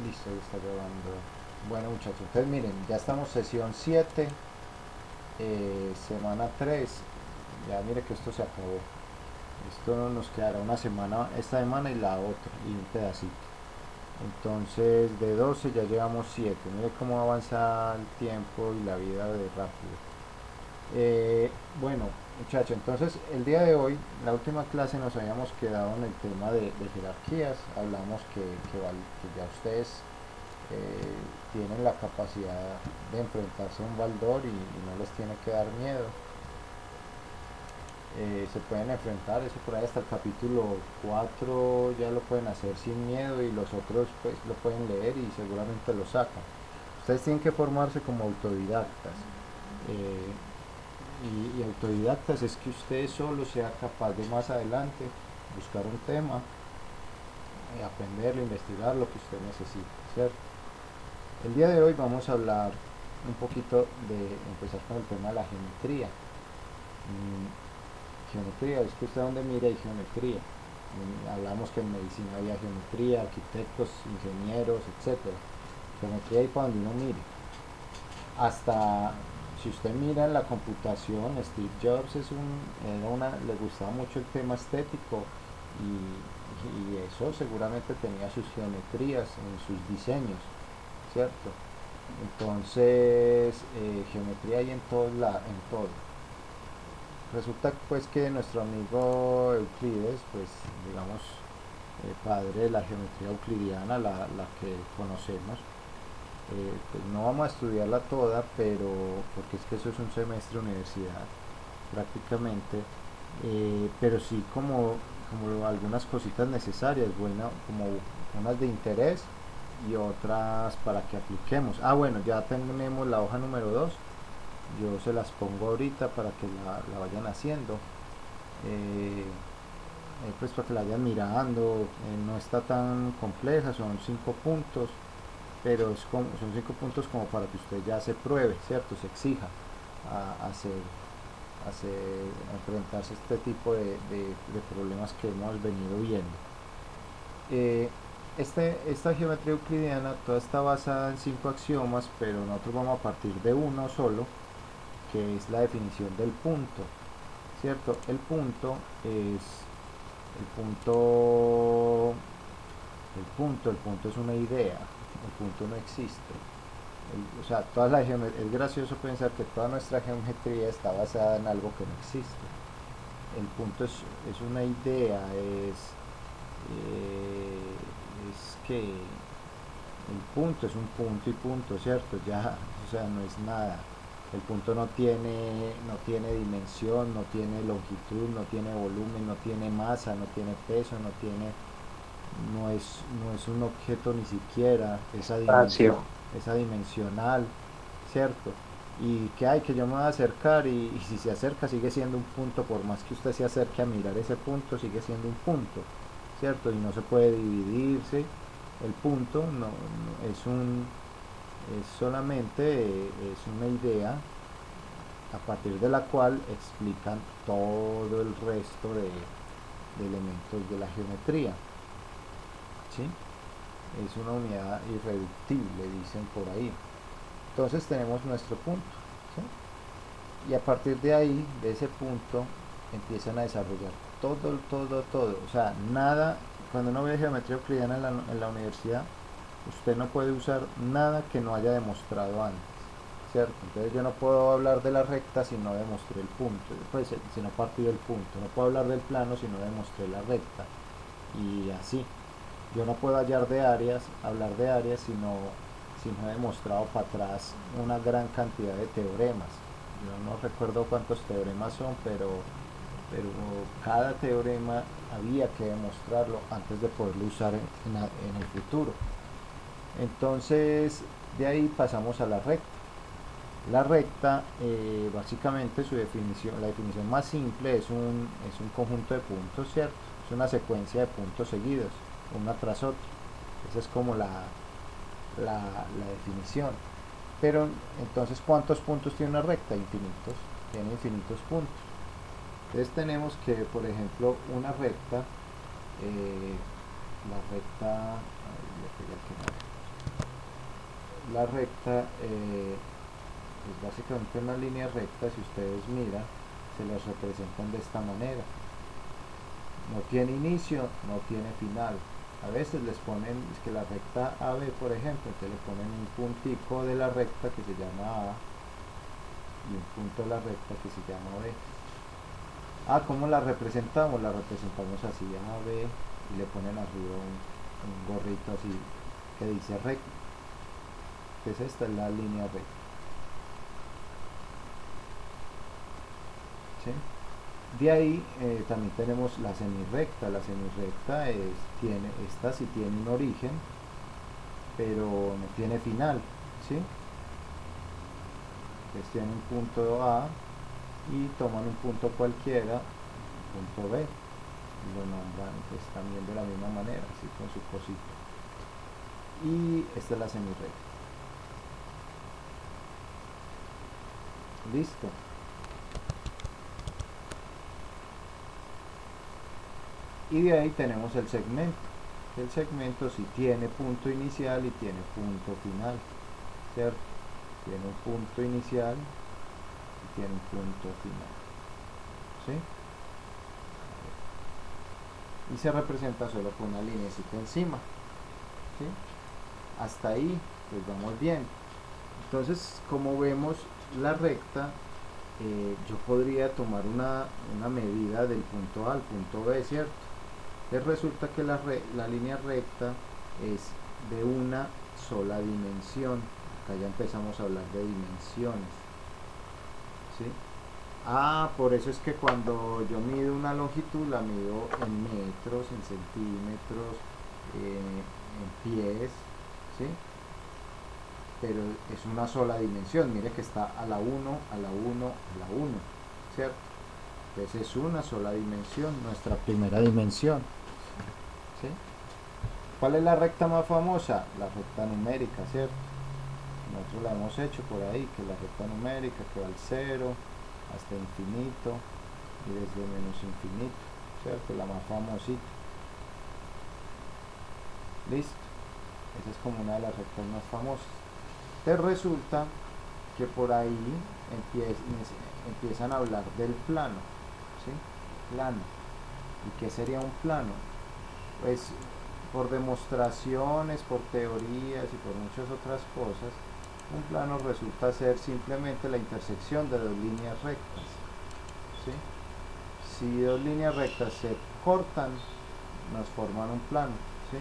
Listo, ya está grabando. Bueno muchachos, entonces miren, ya estamos sesión 7, semana 3. Ya mire que esto se acabó. Esto nos quedará una semana, esta semana y la otra, y un pedacito. Entonces de 12 ya llevamos 7. Mire cómo avanza el tiempo y la vida de rápido. Bueno, muchachos, entonces el día de hoy, la última clase nos habíamos quedado en el tema de jerarquías. Hablamos que ya ustedes tienen la capacidad de enfrentarse a un Baldor y no les tiene que dar miedo. Se pueden enfrentar, eso por ahí hasta el capítulo 4 ya lo pueden hacer sin miedo y los otros pues lo pueden leer y seguramente lo sacan. Ustedes tienen que formarse como autodidactas. eh, y autodidactas es que usted solo sea capaz de más adelante buscar un tema, aprenderlo, investigar lo que usted necesite, ¿cierto? El día de hoy vamos a hablar un poquito de empezar con el tema de la geometría. Geometría, es que usted donde mira hay geometría. Hablamos que en medicina había geometría, arquitectos, ingenieros, etcétera. Geometría ahí para donde uno mire. Hasta si usted mira en la computación, Steve Jobs le gustaba mucho el tema estético y eso seguramente tenía sus geometrías en sus diseños, ¿cierto? Entonces, geometría hay en en todo. Resulta pues que nuestro amigo Euclides, pues digamos, padre de la geometría euclidiana, la que conocemos, pues no vamos a estudiarla toda, pero porque es que eso es un semestre de universidad prácticamente, pero sí como algunas cositas necesarias, bueno, como unas de interés y otras para que apliquemos. Ah, bueno, ya tenemos la hoja número 2, yo se las pongo ahorita para que la vayan haciendo, pues para que la vayan mirando, no está tan compleja, son 5 puntos, pero son 5 puntos como para que usted ya se pruebe, ¿cierto? Se exija a hacer, enfrentarse a este tipo de problemas que hemos venido viendo. Eh, esta geometría euclidiana toda está basada en 5 axiomas, pero nosotros vamos a partir de uno solo, que es la definición del punto, ¿cierto? El punto, el punto es una idea, el punto no existe. O sea, es gracioso pensar que toda nuestra geometría está basada en algo que no existe. El punto es una idea, es que el punto es un punto y punto, ¿cierto? Ya, o sea, no es nada. El punto no tiene dimensión, no tiene longitud, no tiene volumen, no tiene masa, no tiene peso, no es un objeto ni siquiera, Espacio. esa dimensional, ¿cierto? Y que hay que yo me voy a acercar y si se acerca sigue siendo un punto, por más que usted se acerque a mirar ese punto, sigue siendo un punto, ¿cierto? Y no se puede dividirse. El punto es solamente es una idea a partir de la cual explican todo el resto de elementos de la geometría, ¿sí? Es una unidad irreductible, dicen por ahí. Entonces tenemos nuestro punto, ¿sí? Y a partir de ahí, de ese punto, empiezan a desarrollar todo, todo, todo. O sea, nada, cuando uno ve geometría euclidiana en la universidad, usted no puede usar nada que no haya demostrado antes, ¿cierto? Entonces yo no puedo hablar de la recta si no demostré el punto, pues si no partí del punto. No puedo hablar del plano si no demostré la recta. Y así. Yo no puedo hablar de áreas si no he demostrado para atrás una gran cantidad de teoremas. Yo no recuerdo cuántos teoremas son, pero cada teorema había que demostrarlo antes de poderlo usar en el futuro. Entonces, de ahí pasamos a la recta. La recta, básicamente la definición más simple es un conjunto de puntos, ¿cierto? Es una secuencia de puntos seguidos, una tras otra. Esa es como la definición. Pero entonces, ¿cuántos puntos tiene una recta? Infinitos. Tiene infinitos puntos. Entonces tenemos que, por ejemplo, una recta, la recta, ay, le pegué al que no era. la recta es básicamente una línea recta. Si ustedes miran, se las representan de esta manera. No tiene inicio, no tiene final. A veces les ponen, es que la recta AB, por ejemplo, entonces le ponen un puntico de la recta que se llama A y un punto de la recta que se llama B. ¿Cómo la representamos? La representamos así, AB, y le ponen arriba un gorrito así que dice recta. Entonces esta es la línea recta. ¿Sí? De ahí también tenemos la semirrecta. La semirrecta esta sí tiene un origen, pero no tiene final, ¿sí? Entonces tiene un punto A y toman un punto cualquiera, punto B, y lo nombran pues también de la misma manera, así con su cosita. Y esta es la semirrecta. Listo. Y de ahí tenemos el segmento. El segmento sí tiene punto inicial y tiene punto final, ¿cierto? Tiene un punto inicial y tiene un punto final, ¿sí? Y se representa solo con una linecita encima, ¿sí? Hasta ahí pues vamos bien. Entonces, como vemos, la recta, yo podría tomar una medida del punto A al punto B, ¿cierto? Entonces resulta que la línea recta es de una sola dimensión. Acá ya empezamos a hablar de dimensiones, ¿sí? Por eso es que cuando yo mido una longitud la mido en metros, en centímetros, en pies, ¿sí? Pero es una sola dimensión. Mire que está a la 1, a la 1, a la 1, ¿cierto? Entonces es una sola dimensión, nuestra primera dimensión, ¿sí? ¿Cuál es la recta más famosa? La recta numérica, ¿cierto? Nosotros la hemos hecho por ahí, que la recta numérica que va al 0 hasta infinito y desde menos infinito, ¿cierto? La más famosita. Listo. Esa es como una de las rectas más famosas. Te resulta que por ahí empiezan a hablar del plano, ¿sí? Plano. ¿Y qué sería un plano? Pues por demostraciones, por teorías y por muchas otras cosas, un plano resulta ser simplemente la intersección de dos líneas rectas, ¿sí? Si dos líneas rectas se cortan, nos forman un plano, ¿sí?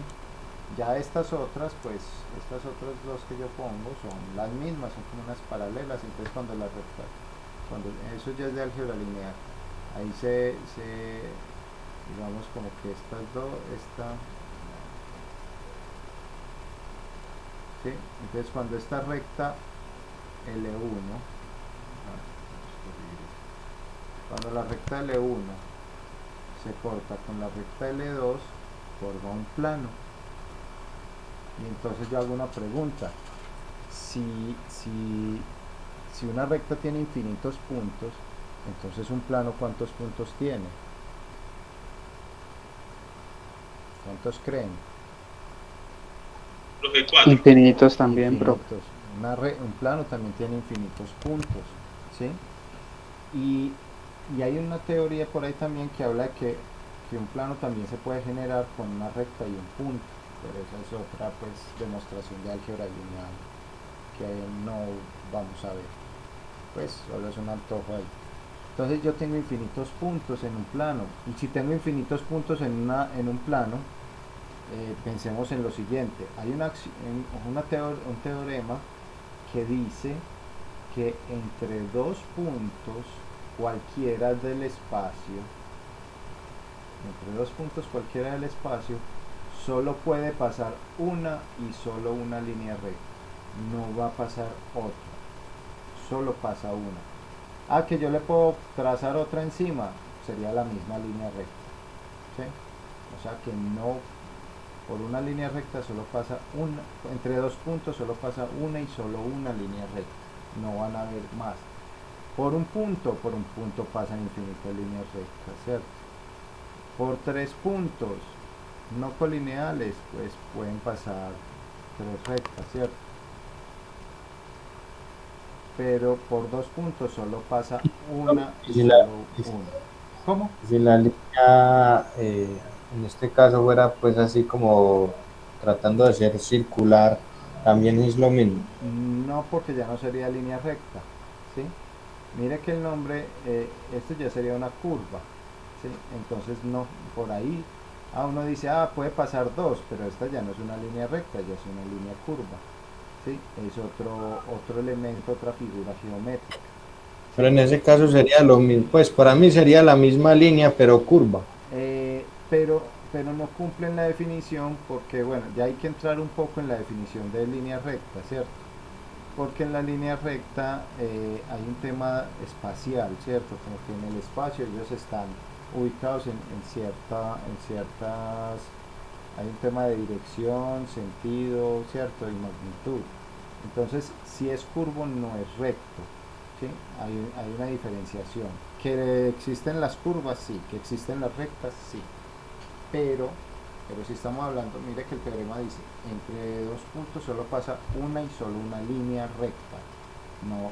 Ya estas otras, pues estas otras dos que yo pongo son las mismas, son como unas paralelas. Entonces cuando las rectas, cuando eso ya es de álgebra lineal, ahí digamos como que estas dos, ¿sí? Entonces cuando esta recta L1, cuando la recta L1 se corta con la recta L2, forma un plano. Y entonces yo hago una pregunta: si una recta tiene infinitos puntos, entonces un plano, ¿cuántos puntos tiene? ¿Cuántos creen? Profe, 4. Infinitos también, profe. Infinitos. Un plano también tiene infinitos puntos, ¿sí? Y hay una teoría por ahí también que habla de que un plano también se puede generar con una recta y un punto, pero esa es otra pues demostración de álgebra lineal que no vamos a ver, pues solo es un antojo ahí. Entonces yo tengo infinitos puntos en un plano, y si tengo infinitos puntos en un plano, pensemos en lo siguiente: hay un teorema que dice que entre dos puntos cualquiera del espacio, solo puede pasar una y solo una línea recta, no va a pasar otra, solo pasa una. Que yo le puedo trazar otra encima, sería la misma línea recta, ¿sí? O sea que no, por una línea recta solo pasa una, entre dos puntos solo pasa una y solo una línea recta, no van a haber más. Por un punto pasan infinitas líneas rectas, ¿cierto? Por tres puntos no colineales, pues pueden pasar tres rectas, ¿cierto? pero por dos puntos solo pasa una y Y si solo uno. ¿Cómo? si la línea en este caso fuera pues así como tratando de ser circular, también es lo mismo. No, porque ya no sería línea recta, ¿sí? Mire que el nombre, esto ya sería una curva, ¿sí? Entonces no, por ahí, uno dice, puede pasar dos, pero esta ya no es una línea recta, ya es una línea curva, ¿sí? Es otro elemento, otra figura geométrica, Pero ¿sí? en ese caso sería lo mismo, pues para mí sería la misma línea pero curva. Pero no cumplen la definición porque, bueno, ya hay que entrar un poco en la definición de línea recta, ¿cierto? Porque en la línea recta hay un tema espacial, ¿cierto? Como que en el espacio ellos están ubicados en ciertas, hay un tema de dirección, sentido, ¿cierto? Y magnitud. Entonces, si es curvo no es recto, ¿sí? Hay una diferenciación. Que existen las curvas, sí, que existen las rectas, sí, pero, pero si estamos hablando, mire que el teorema dice, entre dos puntos solo pasa una y solo una línea recta, no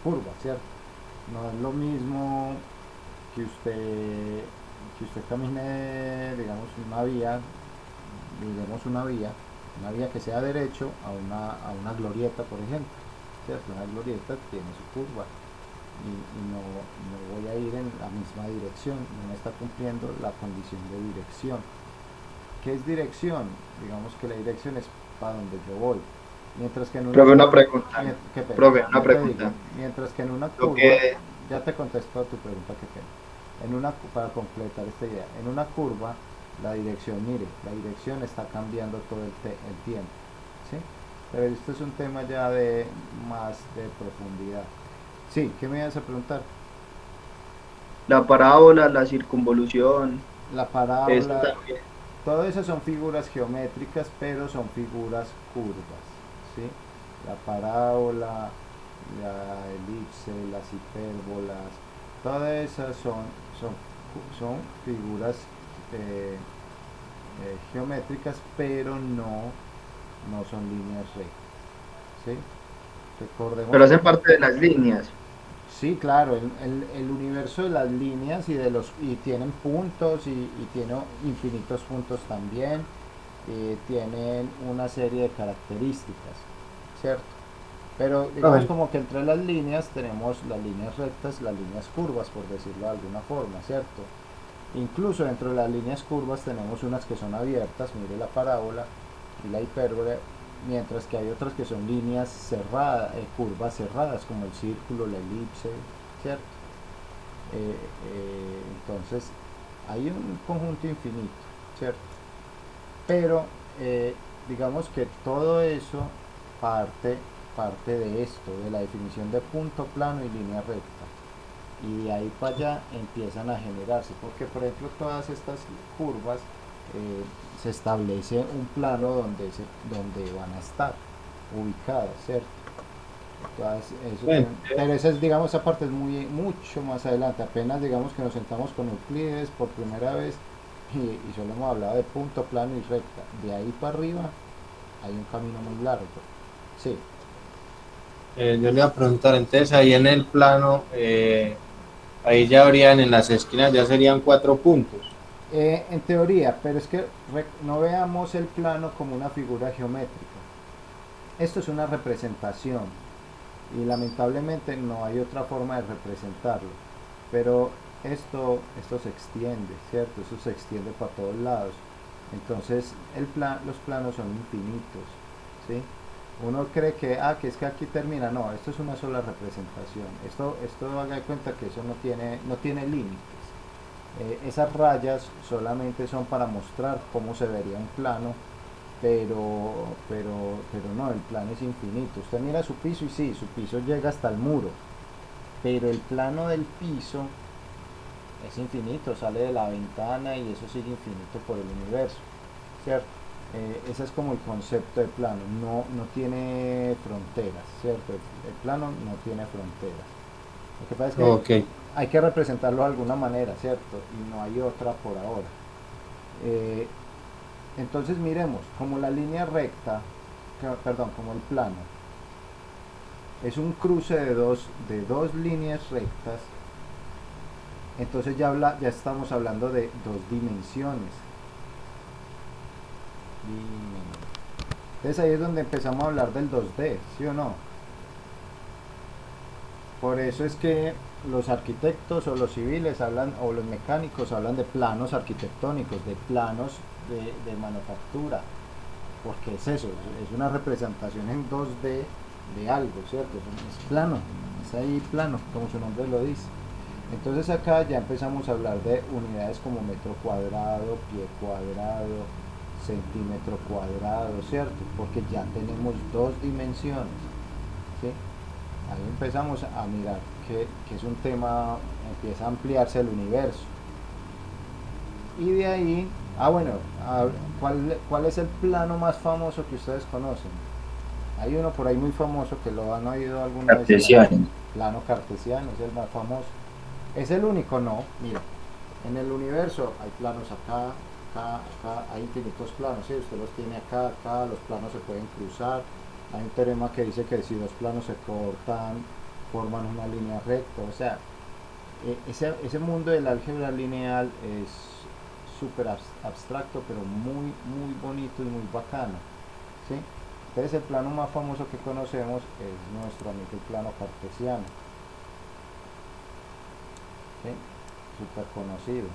curva, ¿cierto? No es lo mismo que usted camine, digamos, una vía que sea derecho a una glorieta, por ejemplo, ¿cierto? Una glorieta tiene su curva y no voy a ir en la misma dirección, no me está cumpliendo la condición de dirección. ¿Qué es dirección? Digamos que la dirección es para donde yo voy. Mientras que en una Profe, una curva, pregunta. qué pena, Profe, una ya te digo, pregunta. mientras que en una Lo curva, que, ya te contesto a tu pregunta, qué pena. Para completar esta idea, en una curva, la dirección, mire, la dirección está cambiando todo el tiempo, ¿sí? Pero esto es un tema ya de más de profundidad. Sí, ¿qué me ibas a preguntar? la parábola, la circunvolución, La eso parábola, también. todo eso son figuras geométricas, pero son figuras curvas, ¿sí? La parábola, la elipse, las hipérbolas, todas esas son figuras eh, geométricas, pero no son líneas rectas, ¿sí? Recordemos Pero que hacen parte de las líneas. sí, claro, el universo de las líneas y tienen puntos y tiene infinitos puntos también, tienen una serie de características, ¿cierto? Pero digamos Profe, como que entre las líneas tenemos las líneas rectas, las líneas curvas, por decirlo de alguna forma, ¿cierto? Incluso dentro de las líneas curvas tenemos unas que son abiertas, mire la parábola y la hipérbole, mientras que hay otras que son líneas cerradas, curvas cerradas, como el círculo, la elipse, ¿cierto? Entonces hay un conjunto infinito, ¿cierto? Pero digamos que todo eso parte, parte de esto, de la definición de punto plano y línea recta. Y de ahí para allá empiezan a generarse, porque por ejemplo todas estas curvas se establece un plano donde van a estar ubicadas, ¿cierto? bueno, Pero esa es, digamos, esa parte es mucho más adelante, apenas digamos que nos sentamos con Euclides por primera vez y solo hemos hablado de punto, plano y recta. De ahí para arriba hay un camino muy largo. Sí, yo le iba a preguntar, entonces ahí en el plano, ahí ya habrían en las esquinas, ya serían 4 puntos. en teoría, pero es que no veamos el plano como una figura geométrica. Esto es una representación y lamentablemente no hay otra forma de representarlo. Pero esto se extiende, ¿cierto? Eso se extiende para todos lados. Entonces los planos son infinitos, ¿sí? Uno cree que es que aquí termina. No, esto es una sola representación. Esto haga de cuenta que eso no tiene límites. Esas rayas solamente son para mostrar cómo se vería un plano, pero no, el plano es infinito. Usted mira su piso y sí, su piso llega hasta el muro, pero el plano del piso es infinito, sale de la ventana y eso sigue infinito por el universo, ¿cierto? Ese es como el concepto de plano, no tiene fronteras, ¿cierto? El plano no tiene fronteras. Lo que pasa es que Ok, hay que representarlo de alguna manera, ¿cierto? Y no hay otra por ahora. Eh, entonces miremos, como la línea recta, perdón, como el plano, es un cruce de dos líneas rectas, entonces ya estamos hablando de dos dimensiones. Entonces ahí es donde empezamos a hablar del 2D, ¿sí o no? Por eso es que los arquitectos o los civiles hablan, o los mecánicos hablan de planos arquitectónicos, de planos de manufactura, porque es eso, es una representación en 2D de algo, ¿cierto? Es plano, es ahí plano, como su nombre lo dice. Entonces acá ya empezamos a hablar de unidades como metro cuadrado, pie cuadrado, centímetro cuadrado, ¿cierto? Porque ya tenemos dos dimensiones, ¿sí? Ahí empezamos a mirar que es un tema, empieza a ampliarse el universo. Y de ahí, bueno, ¿cuál es el plano más famoso que ustedes conocen? Hay uno por ahí muy famoso que lo han oído alguna vez. Cartesiano. Plano cartesiano, es el más famoso. ¿Es el único? No, mira, en el universo hay planos acá, acá, hay infinitos planos, ¿sí? Usted los tiene acá, los planos se pueden cruzar. Hay un teorema que dice que si dos planos se cortan, forman una línea recta. O sea, ese mundo del álgebra lineal es súper abstracto, pero muy, muy bonito y muy bacano, ¿sí? Entonces el plano más famoso que conocemos es nuestro amigo el plano cartesiano, ¿sí? Súper conocido.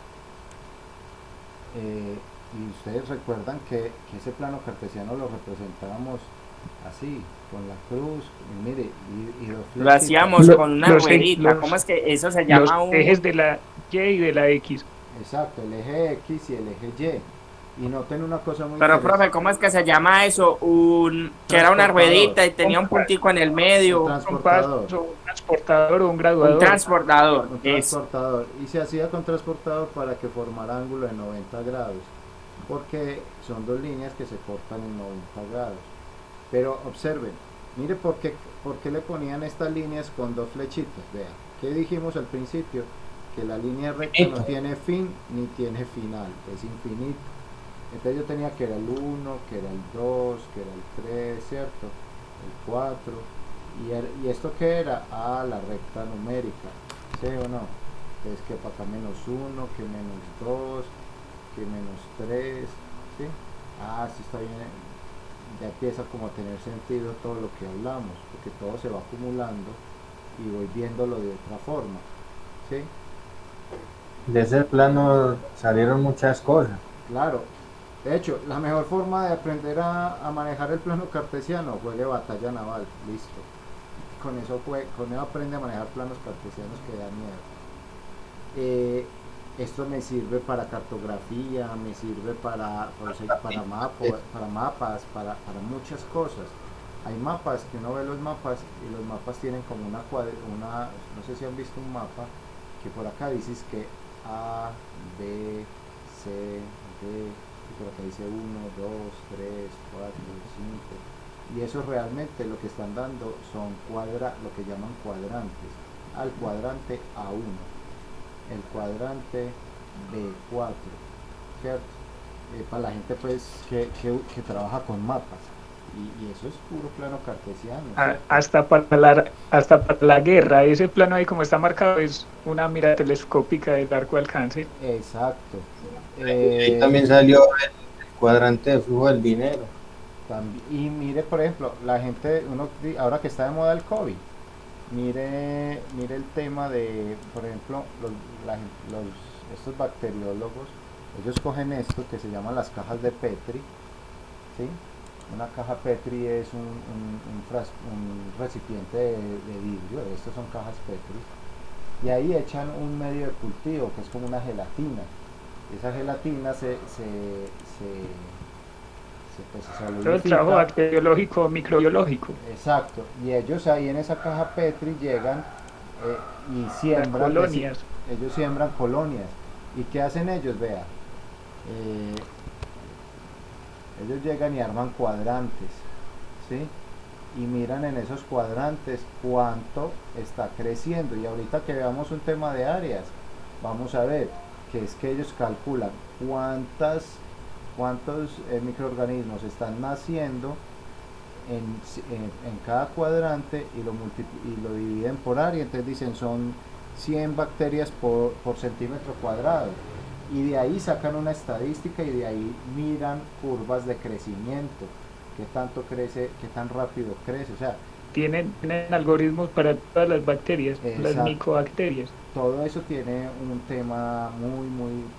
Y ustedes recuerdan que ese plano cartesiano lo representábamos así, con la cruz, y mire, y los Lo flechitas. hacíamos con una ruedita. ¿Cómo es que eso se llama? Los ejes de la Y y de la X. Exacto, el eje X y el eje Y. Y noten una cosa muy Pero, interesante. profe, ¿cómo es que se llama eso? Que era una ruedita y tenía un puntico en el medio. Un transportador. Un transportador o un graduador. Un transportador. Un transportador. Y se hacía con transportador para que formara ángulo de 90 grados. Porque son dos líneas que se cortan en 90 grados. Pero observen, mire por qué le ponían estas líneas con dos flechitas. Vean, ¿qué dijimos al principio? Que la línea recta no tiene fin ni tiene final, es infinito. Entonces yo tenía que era el 1, que era el 2, que era el 3, ¿cierto? El 4. ¿Y esto qué era? La recta numérica, ¿sí o no? Entonces que para acá menos 1, que menos 2, que menos 3, ¿sí? Sí está bien. Ya empieza como a tener sentido todo lo que hablamos, porque todo se va acumulando y voy viéndolo de otra forma, ¿sí? De ese plano salieron muchas cosas. Claro. De hecho, la mejor forma de aprender a manejar el plano cartesiano fue de batalla naval, listo. Con eso aprende a manejar planos cartesianos que dan miedo. Esto me sirve para cartografía, me sirve para mapas, para muchas cosas. Hay mapas que uno ve los mapas y los mapas tienen como una no sé si han visto un mapa que por acá dices que A, B, C, D, y por acá dice 1, 2, 3, 4, 5, y eso realmente lo que están dando son lo que llaman cuadrantes. Al cuadrante A1, el cuadrante B4, ¿cierto? Para la gente pues que trabaja con mapas, y eso es puro plano cartesiano. Hasta para la guerra, ese plano ahí como está marcado es una mira telescópica de largo alcance. Exacto. Ahí también salió el cuadrante de flujo del dinero. Y mire, por ejemplo, la gente, ahora que está de moda el COVID, mire el tema de, por ejemplo, estos bacteriólogos, ellos cogen esto que se llaman las cajas de Petri, ¿sí? Una caja Petri es un recipiente de vidrio, estos son cajas Petri, y ahí echan un medio de cultivo que es como una gelatina. Esa gelatina se Todo el solidifica. trabajo bacteriológico, microbiológico. Exacto, y ellos ahí en esa caja Petri llegan y siembran colonias. Ellos siembran colonias. ¿Y qué hacen ellos? Vea, ellos llegan y arman cuadrantes, ¿sí? Y miran en esos cuadrantes cuánto está creciendo. Y ahorita que veamos un tema de áreas, vamos a ver que es que ellos calculan cuántos microorganismos están naciendo en cada cuadrante y y lo dividen por área, entonces dicen son 100 bacterias por centímetro cuadrado, y de ahí sacan una estadística y de ahí miran curvas de crecimiento, qué tanto crece, qué tan rápido crece, o sea, Tienen algoritmos para todas las bacterias, las exacto. micobacterias. Todo eso tiene un tema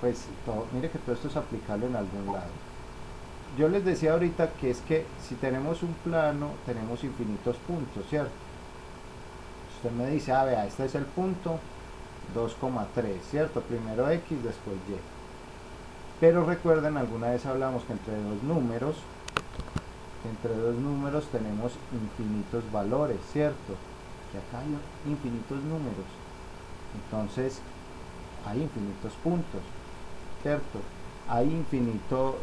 pues, mire que todo esto es aplicable en algún lado. Yo les decía ahorita que es que si tenemos un plano, tenemos infinitos puntos, ¿cierto? Usted me dice, vea, este es el punto 2,3, ¿cierto? Primero X, después Y. Pero recuerden, alguna vez hablamos que entre dos números tenemos infinitos valores, ¿cierto? Que acá hay infinitos números. Entonces, hay infinitos puntos, ¿cierto? Hay infinitos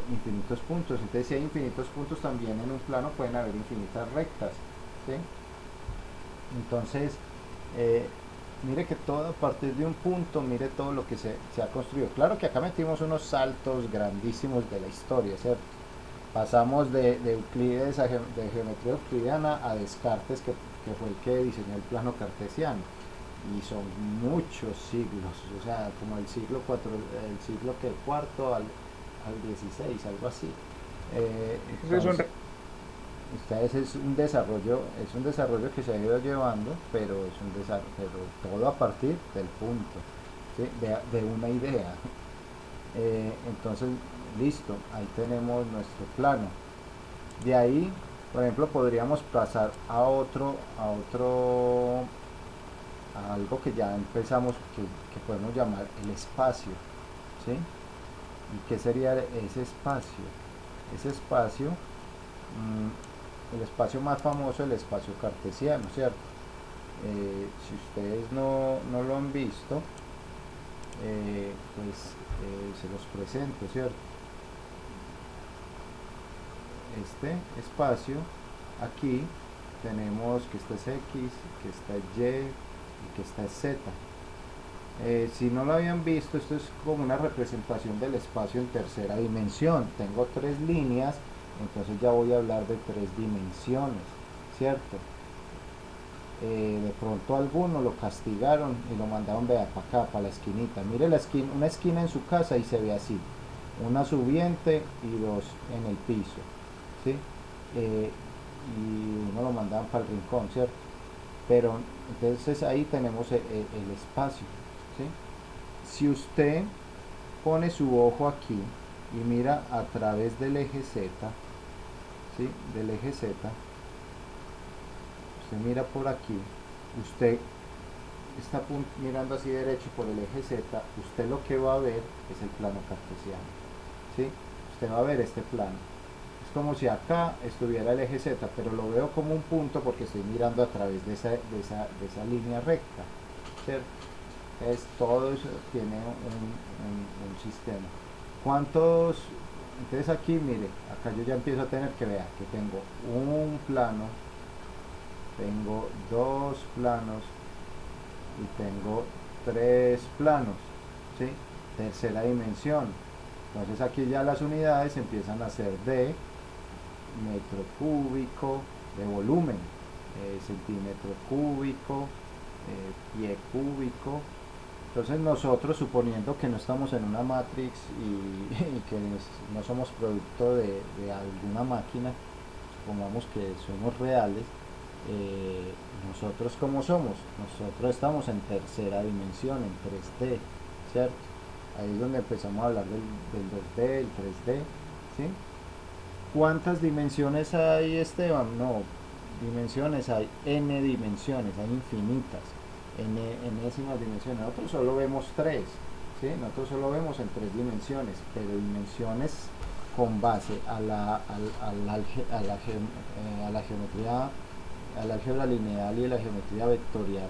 puntos. Entonces, si hay infinitos puntos, también en un plano pueden haber infinitas rectas, ¿sí? Entonces, mire que todo a partir de un punto, mire todo lo que se ha construido. Claro que acá metimos unos saltos grandísimos de la historia, ¿cierto? Pasamos de Euclides, de geometría euclidiana a Descartes, que fue el que diseñó el plano cartesiano. Y son muchos siglos, o sea, como el siglo cuarto al 16, algo así. Entonces, ustedes es un desarrollo que se ha ido llevando, pero todo a partir del punto, ¿sí? de una idea. Entonces, listo, ahí tenemos nuestro plano. De ahí, por ejemplo, podríamos pasar a algo que ya empezamos, que podemos llamar el espacio, ¿sí? ¿Y qué sería ese espacio? Ese espacio, el espacio más famoso, el espacio cartesiano, ¿cierto? Si ustedes no lo han visto, se los presento, ¿cierto? Este espacio, aquí tenemos que esta es X, que esta es Y y que esta es Z. Si no lo habían visto, esto es como una representación del espacio en tercera dimensión. Tengo tres líneas, entonces ya voy a hablar de tres dimensiones, ¿cierto? De pronto alguno lo castigaron y lo mandaron, vea, para acá, para la esquinita. Mire una esquina en su casa y se ve así, una subiente y dos en el piso, ¿sí? Y uno lo mandaban para el rincón, ¿cierto? Pero entonces ahí tenemos el espacio, ¿sí? Si usted pone su ojo aquí y mira a través del eje Z, ¿sí? Del eje Z, usted mira por aquí, usted está mirando así derecho por el eje Z, usted lo que va a ver es el plano cartesiano, ¿sí? Usted va a ver este plano. Es como si acá estuviera el eje Z, pero lo veo como un punto porque estoy mirando a través de esa línea recta, ¿cierto? Entonces todo eso tiene un sistema. ¿Cuántos? Entonces aquí, mire, acá yo ya empiezo a tener que ver que tengo un plano, tengo dos planos y tengo tres planos, ¿sí? Tercera dimensión. Entonces aquí ya las unidades empiezan a ser de metro cúbico, de volumen, centímetro cúbico, pie cúbico. Entonces nosotros, suponiendo que no estamos en una matrix y que no somos producto de alguna máquina, supongamos que somos reales, nosotros ¿cómo somos? Nosotros estamos en tercera dimensión, en 3D, ¿cierto? Ahí es donde empezamos a hablar del 2D, el 3D, ¿sí? ¿Cuántas dimensiones hay, Esteban? No, dimensiones hay n dimensiones, hay infinitas, enésimas dimensiones. Nosotros solo vemos tres, ¿sí? Nosotros solo vemos en tres dimensiones, pero dimensiones con base a la geometría, a la álgebra lineal y a la geometría vectorial.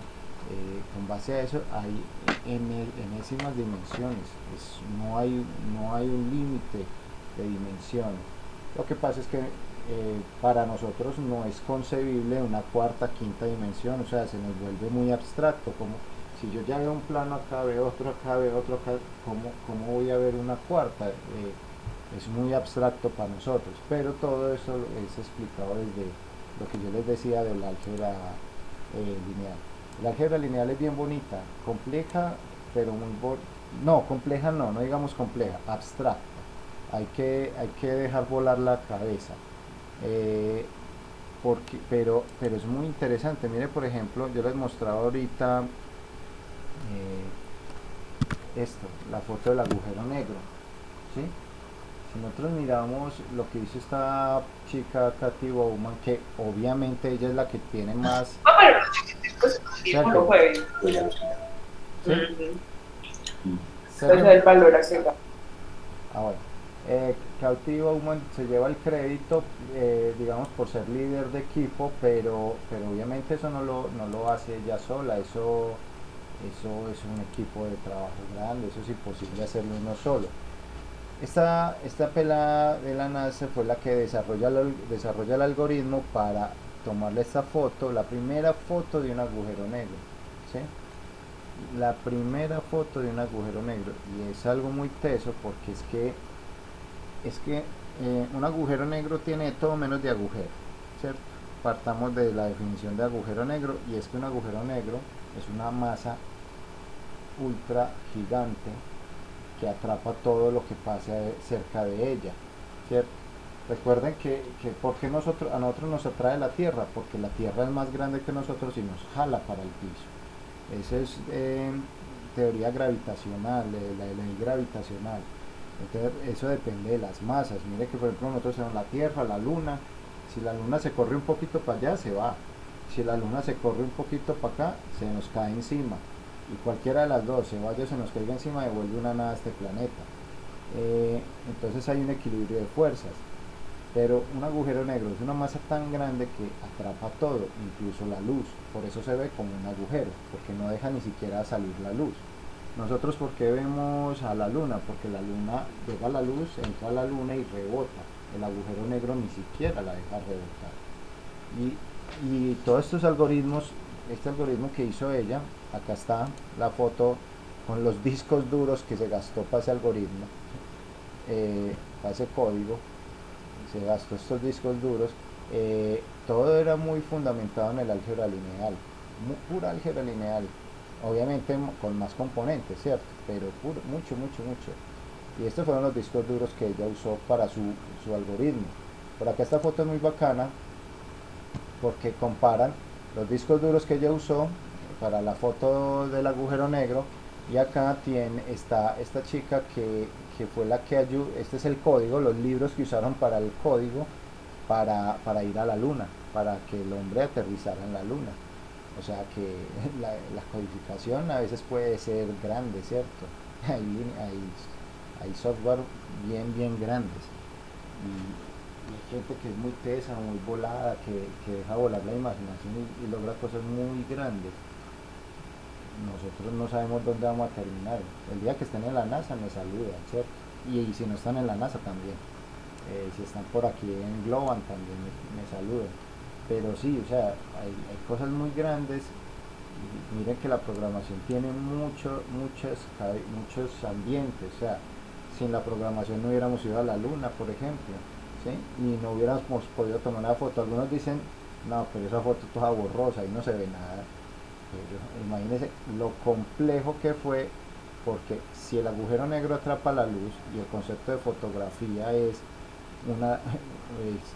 Con base a eso hay enésimas dimensiones, no hay un límite de dimensiones. Lo que pasa es que para nosotros no es concebible una cuarta, quinta dimensión, o sea, se nos vuelve muy abstracto, como si yo ya veo un plano acá, veo otro acá, veo otro acá, ¿cómo voy a ver una cuarta? Es muy abstracto para nosotros, pero todo eso es explicado lo que yo les decía del álgebra lineal. El álgebra lineal es bien bonita, compleja, pero no, compleja no, no digamos compleja, abstracta. Hay que dejar volar la cabeza. Pero es muy interesante. Mire, por ejemplo, yo les mostraba ahorita la foto del agujero negro. ¿Sí? Si nosotros miramos lo que hizo esta chica Cathy Bowman, que obviamente ella es la que tiene más... ¿cierto? ¿Sí? ¿cierto? el valor hacia Ah, bueno. Cathy Bowman se lleva el crédito, digamos, por ser líder de equipo, pero obviamente eso no lo hace ella sola, eso es un equipo de trabajo grande, eso es imposible hacerlo uno solo. Esta pela de la NASA fue la que desarrolla el algoritmo para tomarle esta foto, la primera foto de un agujero negro, ¿sí? La primera foto de un agujero negro, y es algo muy teso porque es que un agujero negro tiene todo menos de agujero, ¿cierto? Partamos de la definición de agujero negro, y es que un agujero negro es una masa ultra gigante que atrapa todo lo que pasa cerca de ella, ¿cierto? Recuerden que porque a nosotros nos atrae la Tierra, porque la Tierra es más grande que nosotros y nos jala para el piso. Esa es teoría gravitacional, la ley gravitacional. Entonces, eso depende de las masas. Mire que por ejemplo nosotros tenemos la Tierra, la Luna. Si la Luna se corre un poquito para allá, se va. Si la Luna se corre un poquito para acá, se nos cae encima. Y cualquiera de las dos, se vaya o se nos caiga encima, devuelve una nada a este planeta. Entonces hay un equilibrio de fuerzas. Pero un agujero negro es una masa tan grande que atrapa todo, incluso la luz. Por eso se ve como un agujero, porque no deja ni siquiera salir la luz. Nosotros, ¿por qué vemos a la luna? Porque la luna llega a la luz, entra a la luna y rebota. El agujero negro ni siquiera la deja rebotar. Y todos estos algoritmos, este algoritmo que hizo ella, acá está la foto con los discos duros que se gastó para ese algoritmo, para ese código. Se gastó estos discos duros, todo era muy fundamentado en el álgebra lineal, pura álgebra lineal, obviamente con más componentes, ¿cierto? Pero mucho. Y estos fueron los discos duros que ella usó para su algoritmo. Por acá esta foto es muy bacana porque comparan los discos duros que ella usó para la foto del agujero negro, y acá está esta chica que fue la que ayudó. Este es el código, los libros que usaron para el código para ir a la luna, para que el hombre aterrizara en la luna. O sea que la codificación a veces puede ser grande, ¿cierto? Hay software bien grandes, y hay gente que es muy tesa, muy volada, que deja volar la imaginación y logra cosas muy grandes. Nosotros no sabemos dónde vamos a terminar. El día que estén en la NASA me saludan, ¿cierto? Y si no están en la NASA también. Si están por aquí en Globan también me saludan. Pero sí, o sea, hay cosas muy grandes. Y miren que la programación tiene muchos ambientes. O sea, sin la programación no hubiéramos ido a la luna, por ejemplo, ¿sí? Y no hubiéramos podido tomar una foto. Algunos dicen, no, pero esa foto toda borrosa y no se ve nada. Pero imagínense lo complejo que fue, porque si el agujero negro atrapa la luz y el concepto de fotografía es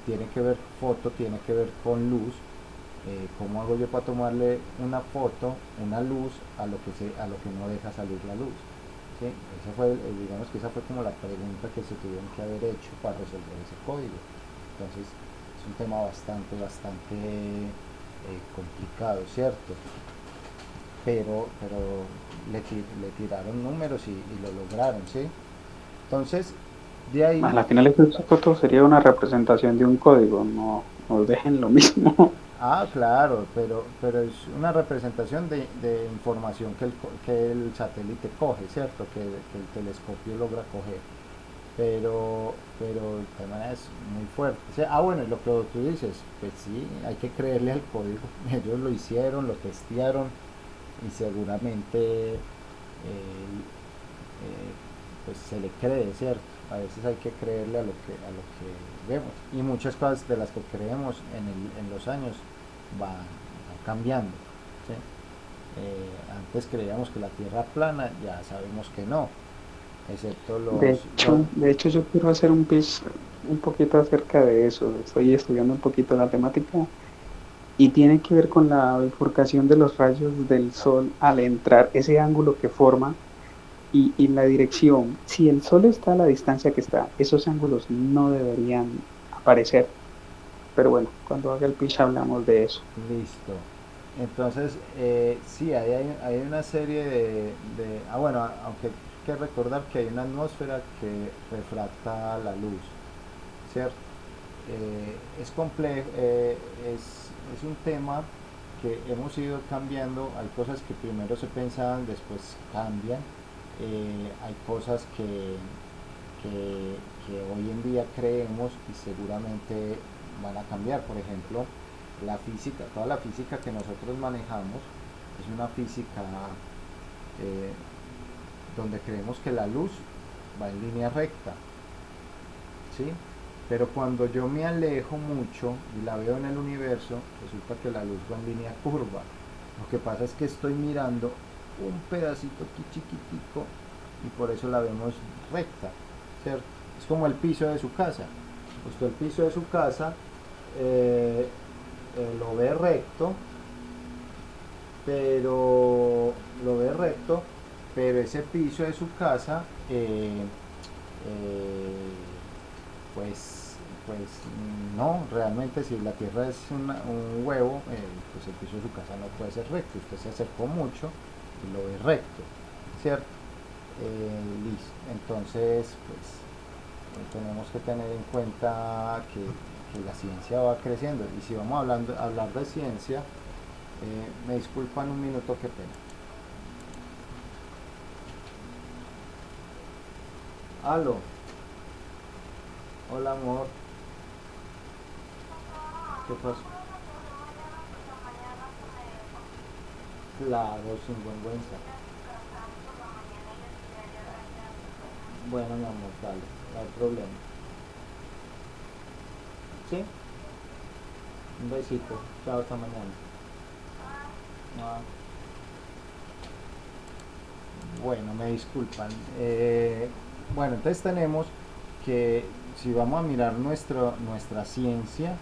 tiene que ver con luz, ¿cómo hago yo para tomarle una foto, una luz a lo que no deja salir la luz? ¿Sí? Digamos que esa fue como la pregunta que se tuvieron que haber hecho para resolver ese código. Entonces es un tema bastante complicado, ¿cierto? Pero le tiraron números y lo lograron, ¿sí? Entonces, de ahí... A la final esa foto sería una representación de un código, no dejen lo mismo. Ah, claro, pero es una representación de información que el satélite coge, ¿cierto? Que el telescopio logra coger. Pero el tema es muy fuerte. O sea, bueno, lo que tú dices, pues sí, hay que creerle al código. Ellos lo hicieron, lo testearon, y seguramente pues se le cree, ¿cierto? A veces hay que creerle a lo que vemos. Y muchas cosas de las que creemos en los años van cambiando. ¿Sí? Antes creíamos que la Tierra plana, ya sabemos que no, excepto De hecho, yo quiero hacer un pitch un poquito acerca de eso. Estoy estudiando un poquito la temática y tiene que ver con la bifurcación de los rayos del sol al entrar, ese ángulo que forma y la dirección. Si el sol está a la distancia que está, esos ángulos no deberían aparecer. Pero bueno, cuando haga el pitch hablamos de eso. listo. Entonces, sí, hay una serie bueno, aunque hay que recordar que hay una atmósfera que refracta la luz, ¿cierto? Es complejo, es un tema que hemos ido cambiando. Hay cosas que primero se pensaban, después cambian. Hay cosas que hoy en día creemos y seguramente van a cambiar. Por ejemplo, la física, toda la física que nosotros manejamos es una física eh, donde creemos que la luz va en línea recta, ¿sí? Pero cuando yo me alejo mucho y la veo en el universo, resulta que la luz va en línea curva. Lo que pasa es que estoy mirando un pedacito aquí chiquitico y por eso la vemos recta, ¿cierto? Es como el piso de su casa. Usted el piso de su casa lo ve recto, pero ese piso de su casa pues no, realmente si la tierra es un huevo, pues el piso de su casa no puede ser recto. Usted se acercó mucho y lo ve recto, ¿cierto? Listo. Entonces, pues tenemos que tener en cuenta que la ciencia va creciendo. Y si vamos a hablar de ciencia, me disculpan un minuto, qué pena. Aló. Hola, amor. ¿Qué pasó? Claro, sin vergüenza. Bueno, mi amor, dale, no hay problema. ¿Sí? Un besito. Chao, hasta mañana. Ah, bueno, me disculpan. Bueno, entonces tenemos que si vamos a mirar nuestra ciencia,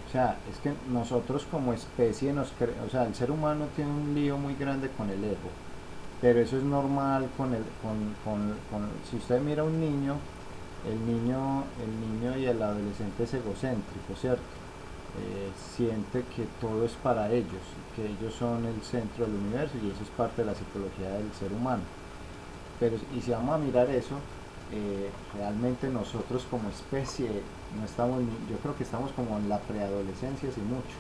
o sea, es que nosotros como especie o sea, el ser humano tiene un lío muy grande con el ego, pero eso es normal si usted mira a un niño, el niño y el adolescente es egocéntrico, ¿cierto? Siente que todo es para ellos, que ellos son el centro del universo y eso es parte de la psicología del ser humano. Pero y si vamos a mirar eso, realmente nosotros como especie no estamos, yo creo que estamos como en la preadolescencia, sin mucho.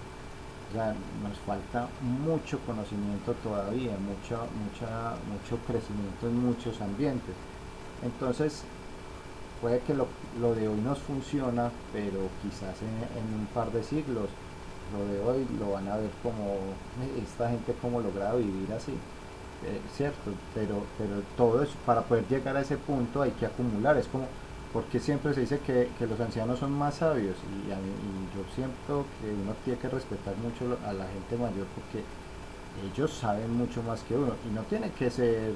O sea, nos falta mucho conocimiento todavía, mucho crecimiento en muchos ambientes. Entonces, puede que lo de hoy nos funciona, pero quizás en un par de siglos, lo de hoy lo van a ver como esta gente como logra vivir así. Cierto, pero todo eso, para poder llegar a ese punto hay que acumular. Es como, porque siempre se dice que los ancianos son más sabios y yo siento que uno tiene que respetar mucho a la gente mayor porque ellos saben mucho más que uno y no tiene que ser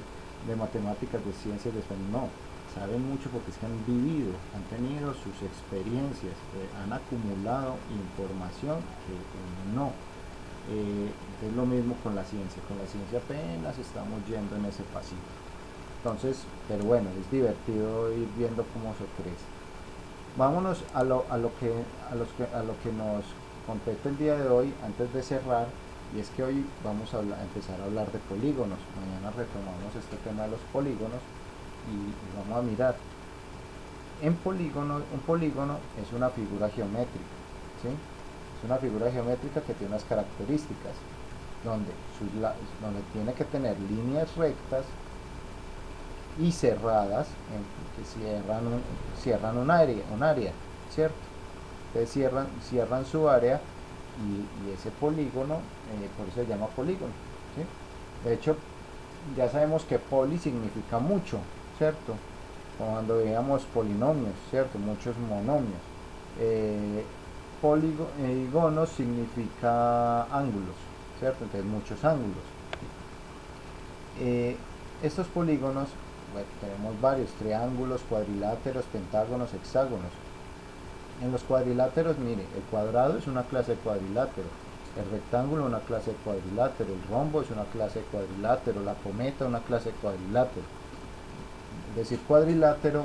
de matemáticas, de ciencias, de español, no, saben mucho porque es que han vivido, han tenido sus experiencias, han acumulado información que uno no. Es lo mismo con la ciencia apenas estamos yendo en ese pasito. Entonces, pero bueno, es divertido ir viendo cómo se crece. Vámonos a lo que nos compete el día de hoy, antes de cerrar, y es que hoy vamos a empezar a hablar de polígonos. Mañana retomamos este tema de los polígonos y vamos a mirar. Un polígono es una figura geométrica, ¿sí? Es una figura geométrica que tiene unas características donde tiene que tener líneas rectas y cerradas que cierran un área, ¿cierto? Entonces cierran su área y ese polígono, por eso se llama polígono, ¿sí? De hecho, ya sabemos que poli significa mucho, ¿cierto? cuando veíamos polinomios, ¿cierto? Muchos monomios. Polígono significa ángulos, ¿cierto? Entonces muchos ángulos. Estos polígonos, bueno, tenemos varios: triángulos, cuadriláteros, pentágonos, hexágonos. En los cuadriláteros, mire, el cuadrado es una clase de cuadrilátero, el rectángulo una clase de cuadrilátero, el rombo es una clase de cuadrilátero, la cometa una clase de cuadrilátero. Es decir, cuadrilátero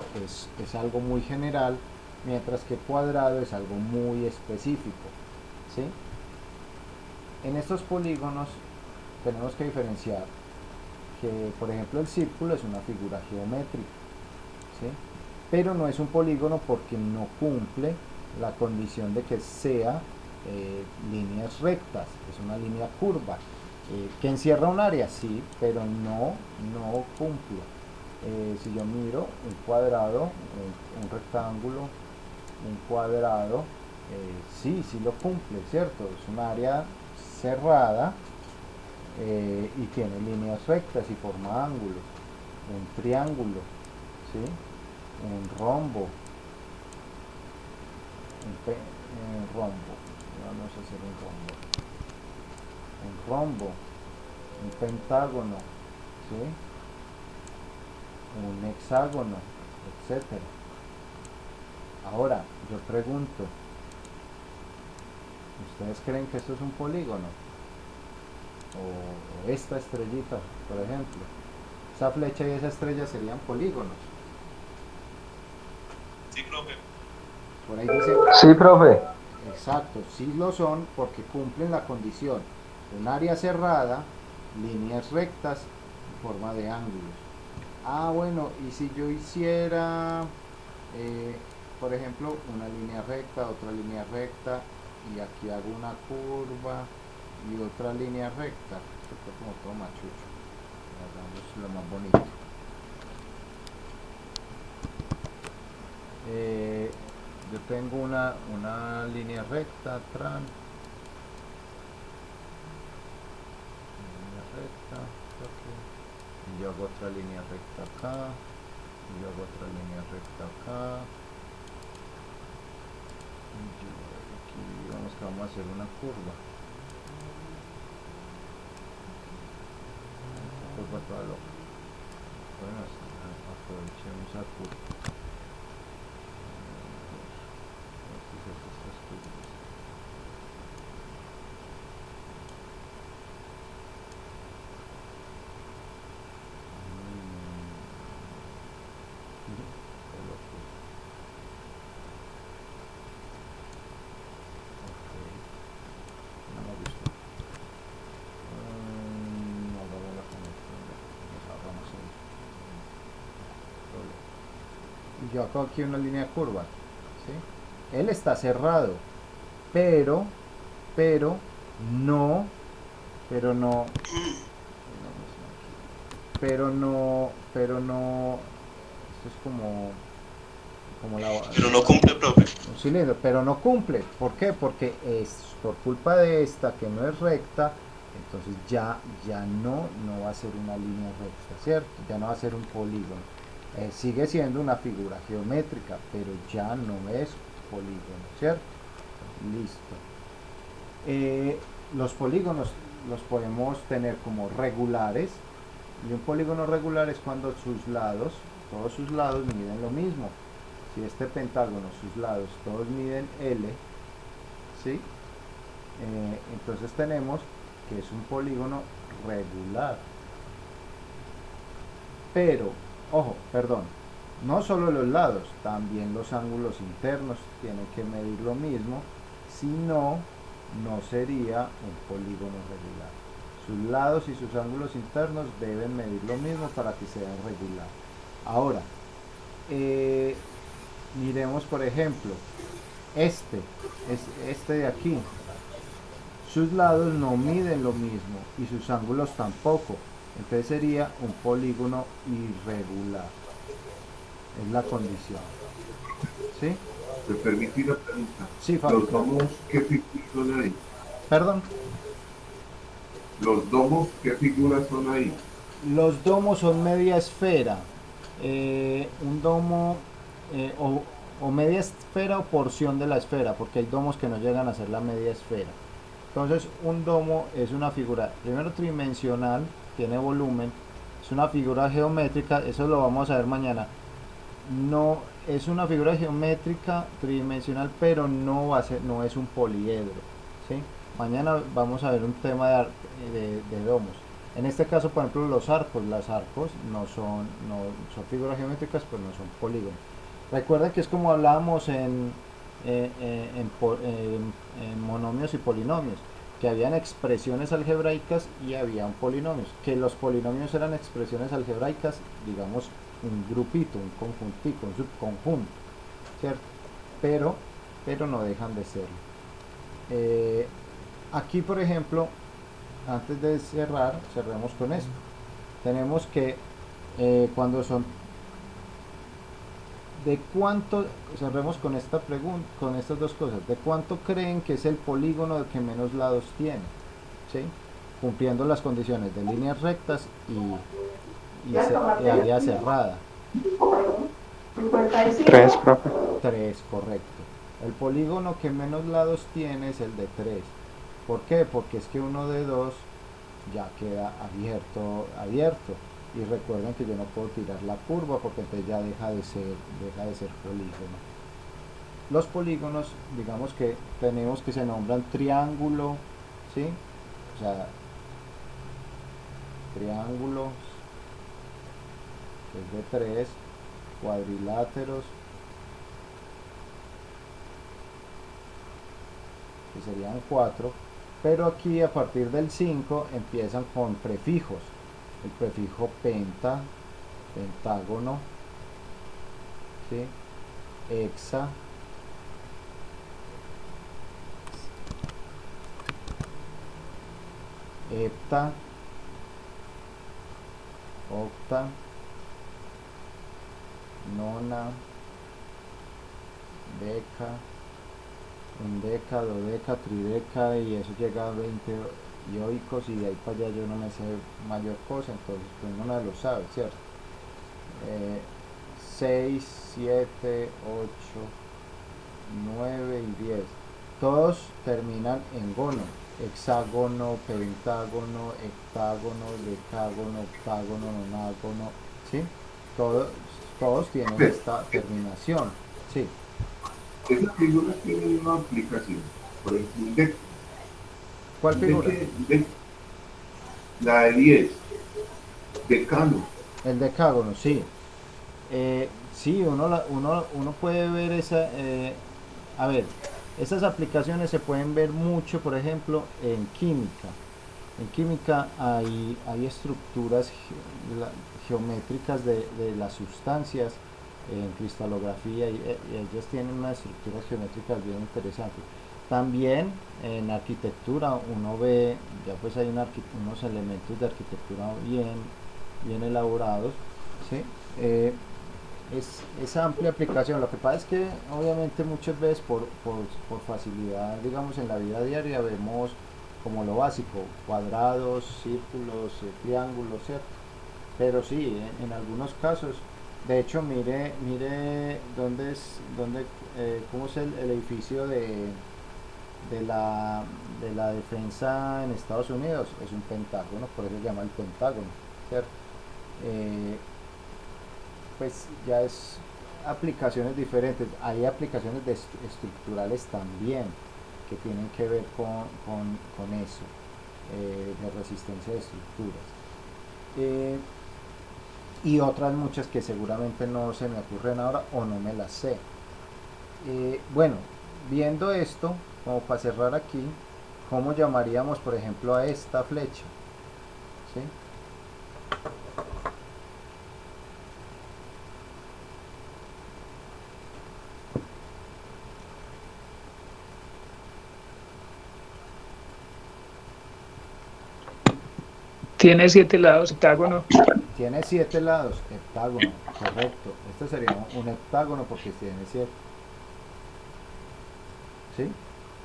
es algo muy general, mientras que cuadrado es algo muy específico, ¿sí? En estos polígonos tenemos que diferenciar que, por ejemplo, el círculo es una figura geométrica, ¿sí? Pero no es un polígono porque no cumple la condición de que sea líneas rectas, es una línea curva, que encierra un área, sí, pero no cumple. Si yo miro un cuadrado, un rectángulo, un cuadrado, sí lo cumple, ¿cierto? Es un área cerrada y tiene líneas rectas y forma ángulos. Un triángulo, ¿sí? Un rombo, un rombo, vamos a hacer un rombo, un pentágono, ¿sí? Un hexágono, etcétera. Ahora, yo pregunto, ¿ustedes creen que esto es un polígono? O esta estrellita, por ejemplo, esa flecha y esa estrella serían polígonos. Sí, profe. Por ahí dice, Sí, profe. exacto, sí lo son porque cumplen la condición: un área cerrada, líneas rectas, forma de ángulos. Ah, bueno, y si yo hiciera, por ejemplo, una línea recta, otra línea recta, y aquí hago una curva y otra línea recta, esto fue como todo machucho, hagamos lo más bonito. Yo tengo una línea recta, línea recta, aquí, y yo hago otra línea recta acá, y yo hago otra línea recta acá, y yo aquí digamos que vamos a hacer una curva. Curva toda loca. Bueno, aprovechemos la curva. Yo hago aquí una línea curva, ¿sí? Él está cerrado, pero no, esto es como Pero no cumple, profe. un cilindro, pero no cumple. ¿Por qué? Porque es por culpa de esta que no es recta, entonces ya no va a ser una línea recta, ¿cierto? Ya no va a ser un polígono. Sigue siendo una figura geométrica, pero ya no es polígono, ¿cierto? Listo. Los polígonos los podemos tener como regulares, y un polígono regular es cuando todos sus lados miden lo mismo. Si este pentágono, sus lados todos miden L, ¿sí? Entonces tenemos que es un polígono regular. Pero, ojo, perdón, no solo los lados, también los ángulos internos tienen que medir lo mismo, si no sería un polígono regular. Sus lados y sus ángulos internos deben medir lo mismo para que sea regular. Ahora, miremos por ejemplo, este de aquí, sus lados no miden lo mismo y sus ángulos tampoco, entonces sería un polígono irregular. Es la condición. ¿Sí? ¿Me permite una pregunta? Sí, Fabio. ¿Los domos qué figuras son ahí? Perdón. ¿Los domos qué figuras son ahí? Los domos son media esfera. Un domo o media esfera o porción de la esfera, porque hay domos que no llegan a ser la media esfera. Entonces un domo es una figura, primero tridimensional, tiene volumen, es una figura geométrica, eso lo vamos a ver mañana. No es una figura geométrica tridimensional, pero no va a ser, no es un poliedro, ¿sí? Mañana vamos a ver un tema de domos. En este caso, por ejemplo, los arcos no son figuras geométricas, pero no son polígonos. Recuerda que es como hablábamos en monomios y polinomios, que habían expresiones algebraicas y habían polinomios, que los polinomios eran expresiones algebraicas, digamos, un grupito, un conjuntico, un subconjunto, ¿cierto? Pero no dejan de serlo. Aquí, por ejemplo, antes de cerrar, cerremos con esto. Tenemos que cuando son de cuánto, cerremos con esta pregunta, con estas dos cosas, de cuánto creen que es el polígono que menos lados tiene, ¿sí? Cumpliendo las condiciones de líneas rectas y área cerrada. 3, profe. 3, correcto. El polígono que menos lados tiene es el de 3. ¿Por qué? Porque es que uno de 2 ya queda abierto. Y recuerden que yo no puedo tirar la curva porque entonces ya deja de ser polígono. Los polígonos, digamos que tenemos que se nombran triángulo, ¿sí? O sea, triángulos, que es de 3, cuadriláteros, que serían 4, pero aquí a partir del 5 empiezan con prefijos. El prefijo penta, pentágono, ¿sí? Hexa, hepta, octa, nona, deca, undeca, dodeca, trideca, y eso llega a 20 yoicos, y de ahí para allá yo no me sé mayor cosa, entonces pues uno no lo sabe, ¿cierto? 6, 7, 8, 9 y 10, todos terminan en gono: hexágono, pentágono, hectágono, decágono, octágono, nonágono, ¿sí? Todos tienen esta terminación, ¿sí? Esa figura tiene una aplicación. Por ejemplo, ¿Cuál figura? La de 10, decano. El decágono, sí. Sí, uno puede ver esa. A ver, esas aplicaciones se pueden ver mucho, por ejemplo, en química. En química hay estructuras geométricas de las sustancias, en cristalografía, y ellas tienen unas estructuras geométricas bien interesantes. También en arquitectura uno ve, ya pues hay unos elementos de arquitectura bien elaborados, ¿sí? Es amplia aplicación. Lo que pasa es que obviamente muchas veces por facilidad, digamos, en la vida diaria vemos como lo básico: cuadrados, círculos, triángulos, ¿cierto? Pero sí, en algunos casos, de hecho, mire cómo es el edificio de la defensa en Estados Unidos. Es un pentágono, por eso se llama el pentágono, ¿cierto? Pues ya es aplicaciones diferentes. Hay aplicaciones estructurales también que tienen que ver con eso, de resistencia de estructuras. Y otras muchas que seguramente no se me ocurren ahora o no me las sé. Bueno, viendo esto, como para cerrar aquí, ¿cómo llamaríamos, por ejemplo, a esta flecha? ¿Sí? Tiene 7 lados, hectágono. Tiene 7 lados, heptágono, correcto. Este sería un heptágono porque tiene 7. ¿Sí?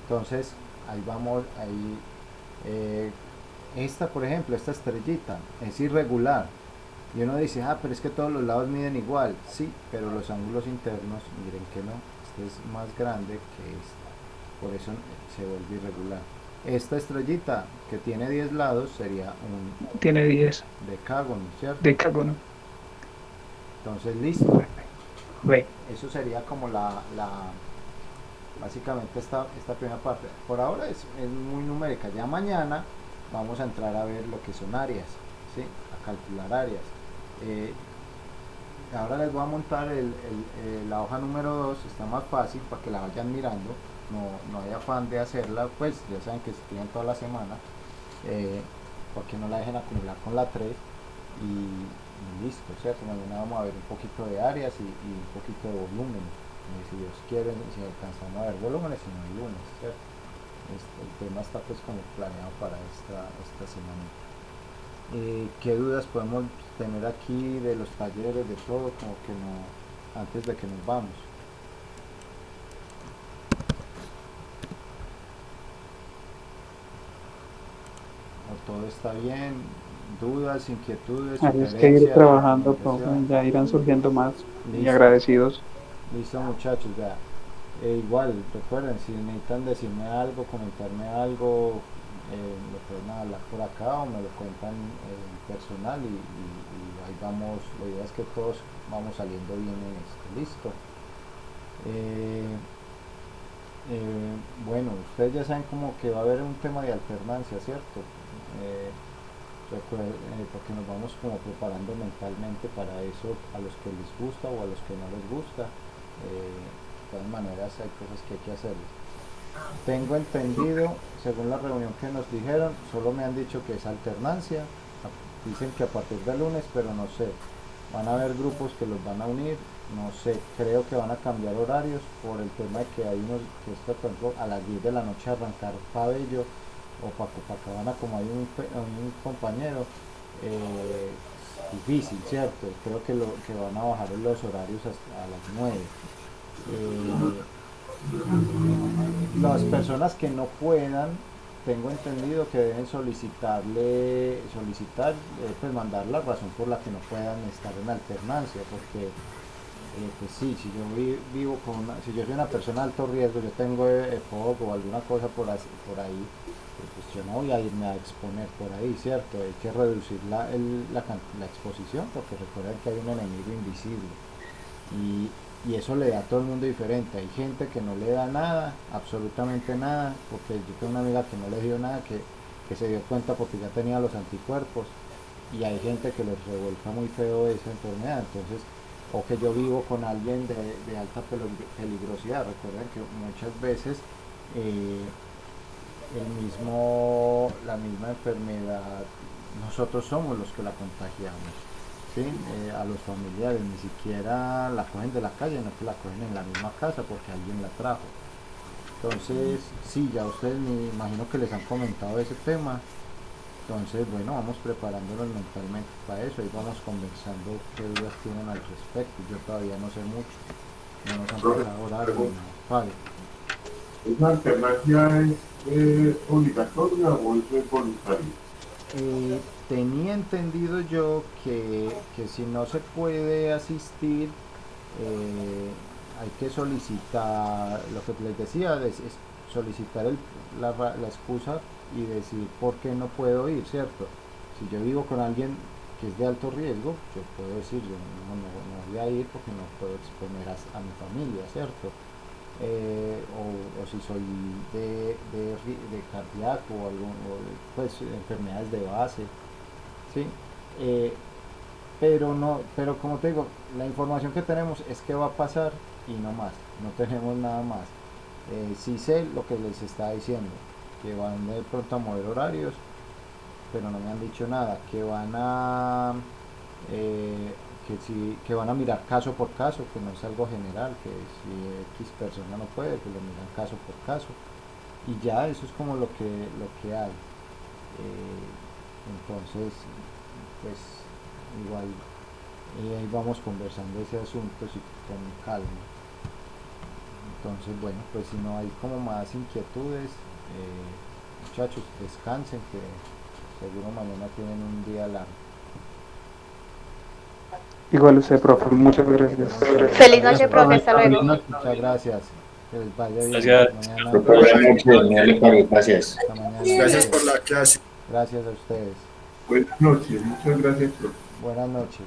Entonces, ahí vamos, esta, por ejemplo, esta estrellita es irregular. Y uno dice, ah, pero es que todos los lados miden igual. Sí, pero los ángulos internos, miren que no, este es más grande que este. Por eso se vuelve irregular. Esta estrellita que tiene 10 lados sería un Tiene 10 decágono, ¿cierto? decágono. Entonces, listo. Ve. Eso sería como básicamente esta primera parte. Por ahora es muy numérica. Ya mañana vamos a entrar a ver lo que son áreas, ¿sí? A calcular áreas. Ahora les voy a montar la hoja número 2, está más fácil para que la vayan mirando. No hay afán de hacerla, pues ya saben que estudian toda la semana, porque no la dejen acumular con la 3 y listo, ¿cierto? Mañana vamos a ver un poquito de áreas y un poquito de volúmenes. Si Dios quiere, si alcanzamos a ver volúmenes, si no hay lunes, ¿cierto? El tema está pues como planeado para esta semana. ¿Qué dudas podemos tener aquí de los talleres, de todo, como que no, antes de que nos vamos? ¿O todo está bien? ¿Dudas, inquietudes, Hay que ir trabajando, profe, ya irán surgiendo más. Y Listo. agradecidos. Listo, muchachos, ya. Igual, recuerden, si necesitan decirme algo, comentarme algo, me pueden hablar por acá o me lo cuentan personal y ahí vamos. La idea es que todos vamos saliendo bien en esto. Listo. Bueno, ustedes ya saben como que va a haber un tema de alternancia, ¿cierto? Porque nos vamos como preparando mentalmente para eso, a los que les gusta o a los que no les gusta. De todas maneras hay cosas que hay que hacerles. Tengo entendido, según la reunión que nos dijeron, solo me han dicho que es alternancia. Dicen que a partir del lunes, pero no sé. Van a haber grupos que los van a unir, no sé, creo que van a cambiar horarios por el tema de que hay unos que está, por ejemplo, a las 10 de la noche arrancar Pabello o Copacabana, como hay un compañero, difícil, ¿cierto? Creo que van a bajar los horarios a las 9. Las personas que no puedan, tengo entendido que deben solicitar, pues mandar la razón por la que no puedan estar en alternancia, porque pues sí, si yo vivo si yo soy una persona de alto riesgo, yo tengo EPOC o alguna cosa por ahí, pues yo no voy a irme a exponer por ahí, ¿cierto? Hay que reducir la exposición, porque recuerden que hay un enemigo invisible y eso le da a todo el mundo diferente. Hay gente que no le da nada, absolutamente nada, porque yo tengo una amiga que no le dio nada, que se dio cuenta porque ya tenía los anticuerpos, y hay gente que les revuelca muy feo esa enfermedad. Entonces, o que yo vivo con alguien de alta peligrosidad. Recuerden que muchas veces la misma enfermedad, nosotros somos los que la contagiamos, ¿sí? A los familiares, ni siquiera la cogen de la calle, no que la cogen en la misma casa porque alguien la trajo. Entonces, sí, ya ustedes me imagino que les han comentado ese tema. Entonces, bueno, vamos preparándonos mentalmente para eso y vamos conversando qué dudas tienen al respecto. Yo todavía no sé mucho, no nos han pasado horario, no. Vale. ¿Esa alternancia es obligatoria o es voluntaria? Tenía entendido yo que si no se puede asistir, hay que solicitar, lo que les decía, es solicitar la excusa y decir por qué no puedo ir, ¿cierto? Si yo vivo con alguien que es de alto riesgo, yo puedo decir, yo no voy a ir porque no puedo exponer a mi familia, ¿cierto? O si soy de cardíaco pues enfermedades de base, ¿sí? Pero como te digo, la información que tenemos es que va a pasar y no más, no tenemos nada más. Sí sé lo que les está diciendo, que van de pronto a mover horarios, pero no me han dicho nada, que van a que van a mirar caso por caso, que no es algo general, que si X persona no puede, que lo miran caso por caso, y ya eso es como lo que hay. Entonces, pues igual ahí vamos conversando ese asunto con calma. Entonces, bueno, pues si no hay como más inquietudes, muchachos, descansen, que seguro mañana tienen un día largo. Igual usted, profe, muchas gracias. Feliz noche, profe, hasta luego. Muchas gracias. Que les vaya bien. Gracias. Mañana. Buenas noches, me alegra, gracias. Hasta mañana. Gracias por la clase. Gracias a ustedes. Buenas noches, muchas gracias, profe. Buenas noches.